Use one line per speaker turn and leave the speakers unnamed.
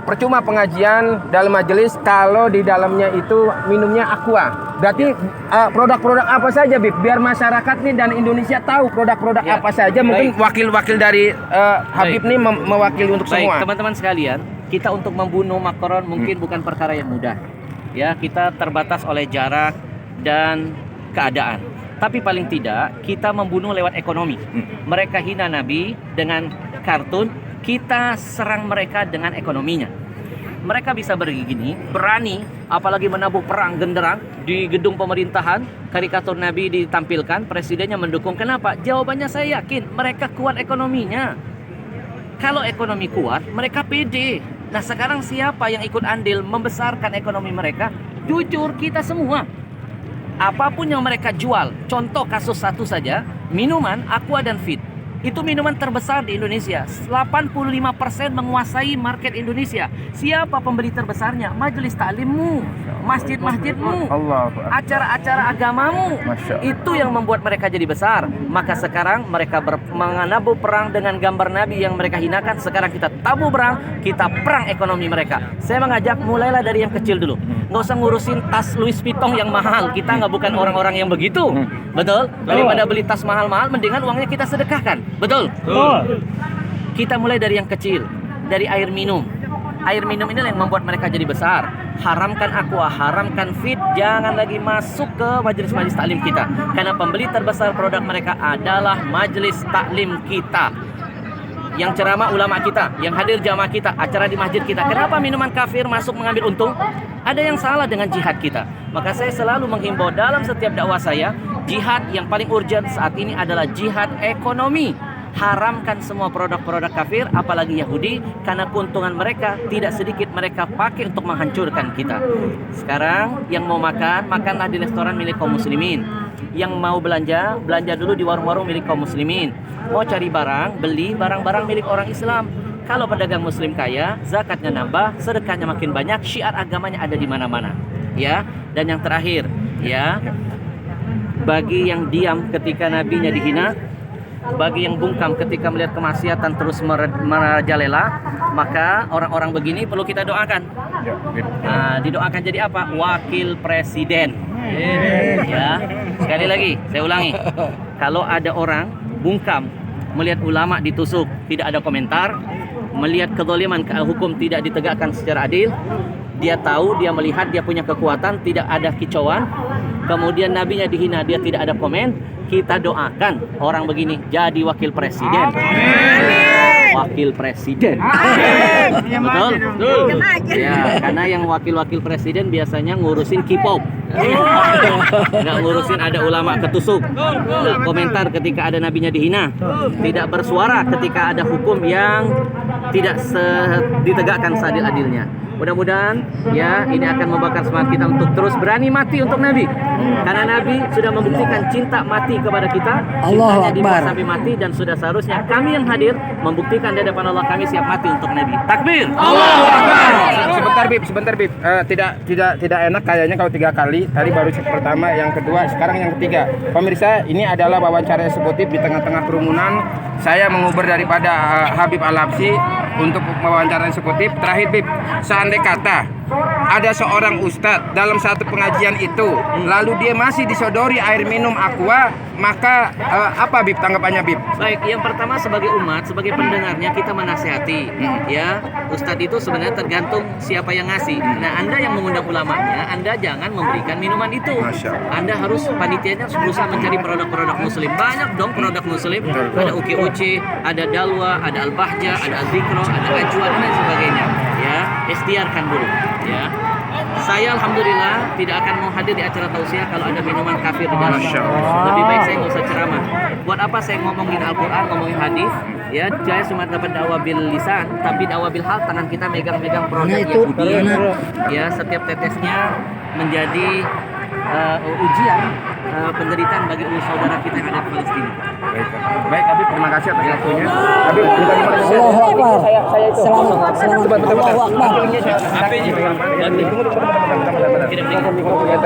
Percuma pengajian dalam majelis kalau di dalamnya itu minumnya aqua. Berarti produk-produk apa saja, Bib? Biar masyarakat nih dan Indonesia tahu produk-produk apa saja. Mungkin wakil-wakil dari Habib nih mewakili untuk semua.
Teman-teman sekalian, kita untuk membunuh Macron mungkin bukan perkara yang mudah. Ya, kita terbatas oleh jarak dan keadaan. Tapi paling tidak kita membunuh lewat ekonomi. Mereka hina Nabi dengan kartun, kita serang mereka dengan ekonominya. Mereka bisa begini, berani, apalagi menabuh perang genderang di gedung pemerintahan, karikatur Nabi ditampilkan, presidennya mendukung. Kenapa? Jawabannya saya yakin, mereka kuat ekonominya. Kalau ekonomi kuat, mereka pede. Nah sekarang siapa yang ikut andil membesarkan ekonomi mereka? Jujur kita semua. Apapun yang mereka jual, contoh kasus satu saja, minuman, aqua dan fit. Itu minuman terbesar di Indonesia. 85% menguasai market Indonesia. Siapa pembeli terbesarnya? Majelis taklimmu, masjid-masjidmu, acara-acara agamamu. Itu yang membuat mereka jadi besar. Maka sekarang mereka menabuh perang dengan gambar Nabi yang mereka hinakan. Sekarang kita tabuh perang, kita perang ekonomi mereka. Saya mengajak mulailah dari yang kecil dulu. Nggak usah ngurusin tas Louis Vuitton yang mahal. Kita nggak bukan orang-orang yang begitu. Betul? Daripada beli tas mahal-mahal, mendingan uangnya kita sedekahkan. Betul? Kita mulai dari yang kecil, dari air minum. Air minum ini yang membuat mereka jadi besar. Haramkan aqua, haramkan fit, jangan lagi masuk ke majelis-majelis taklim kita. Karena pembeli terbesar produk mereka adalah majelis taklim kita. Yang ceramah ulama kita, yang hadir jamaah kita, acara di masjid kita. Kenapa minuman kafir masuk mengambil untung? Ada yang salah dengan jihad kita. Maka saya selalu menghimbau dalam setiap dakwah saya, jihad yang paling urgent saat ini adalah jihad ekonomi. Haramkan semua produk-produk kafir, apalagi Yahudi, karena keuntungan mereka tidak sedikit mereka pakai untuk menghancurkan kita. Sekarang yang mau makan, makanlah di restoran milik kaum muslimin. Yang mau belanja, belanja dulu di warung-warung milik kaum muslimin. Mau cari barang, beli barang-barang milik orang Islam. Kalau pedagang muslim kaya, zakatnya nambah, sedekahnya makin banyak, syiar agamanya ada di mana-mana. Ya, dan yang terakhir, ya, bagi yang diam ketika nabinya dihina, bagi yang bungkam ketika melihat kemaksiatan terus merajalela, maka orang-orang begini perlu kita doakan. Nah, didoakan jadi apa? Wakil presiden. Ya, sekali lagi saya ulangi. Kalau ada orang bungkam melihat ulama ditusuk, tidak ada komentar, melihat kezaliman hukum tidak ditegakkan secara adil, dia tahu, dia melihat, dia punya kekuatan, tidak ada kicauan, kemudian nabinya dihina, dia tidak ada komen, kita doakan orang begini jadi wakil presiden. Wakil presiden. Betul? Ya, karena yang wakil-wakil presiden biasanya ngurusin K-pop. Nggak ngurusin ada ulama ketusuk, nggak komentar ketika ada nabinya dihina, tidak bersuara ketika ada hukum yang tidak ditegakkan seadil-adilnya. Mudah-mudahan ya ini akan membakar semangat kita untuk terus berani mati untuk Nabi. Karena Nabi sudah membuktikan cinta mati kepada kita, cintanya dibuat sampai mati, dan sudah seharusnya kami yang hadir membuktikan di hadapan Allah kami siap mati untuk Nabi. Takbir.
Allahu Akbar. Sebentar Bib. Tidak enak kayaknya kalau 3 kali. Tadi baru pertama, yang kedua, sekarang yang ketiga. Pemirsa, ini adalah wawancara eksekutif di tengah-tengah kerumunan. Saya menguber daripada Habib Al-Habsyi untuk wawancara eksekutif. Terakhir Bib, seandai kata ada seorang ustadz dalam satu pengajian itu, lalu dia masih disodori air minum aqua, maka apa Bib tanggapannya Bib?
Baik, yang pertama sebagai umat, sebagai pendengarnya kita menasihati. Ya, ustadz itu sebenarnya tergantung siapa yang ngasih. Nah, Anda yang mengundang ulamanya, Anda jangan memberikan minuman itu. Anda harus, panitianya harus berusaha mencari produk-produk muslim. Banyak dong produk muslim. Ada Uki-Uci, ada Dalwa, ada Al-Bahja, ada Al-Zikro, ada Ajwa, dan lain sebagainya. Ya, ikhtiarkan dulu. Ya, saya alhamdulillah tidak akan mau hadir di acara tausiah kalau ada minuman kafir di dalam. Lebih baik saya nggak usah ceramah. Buat apa saya ngomongin Al-Quran, ngomongin hadis? Ya, saya cuma dapat dakwah bil lisan, tapi dakwah bil hal, tangan kita megang-megang produk Yahudi. Ya, setiap tetesnya menjadi ujian, penderitaan bagi saudara kita yang ada di Palestina.
Baik Habib, terima kasih atas waktunya. Habib,
Allahu Akbar. Selamat. Allahu Akbar.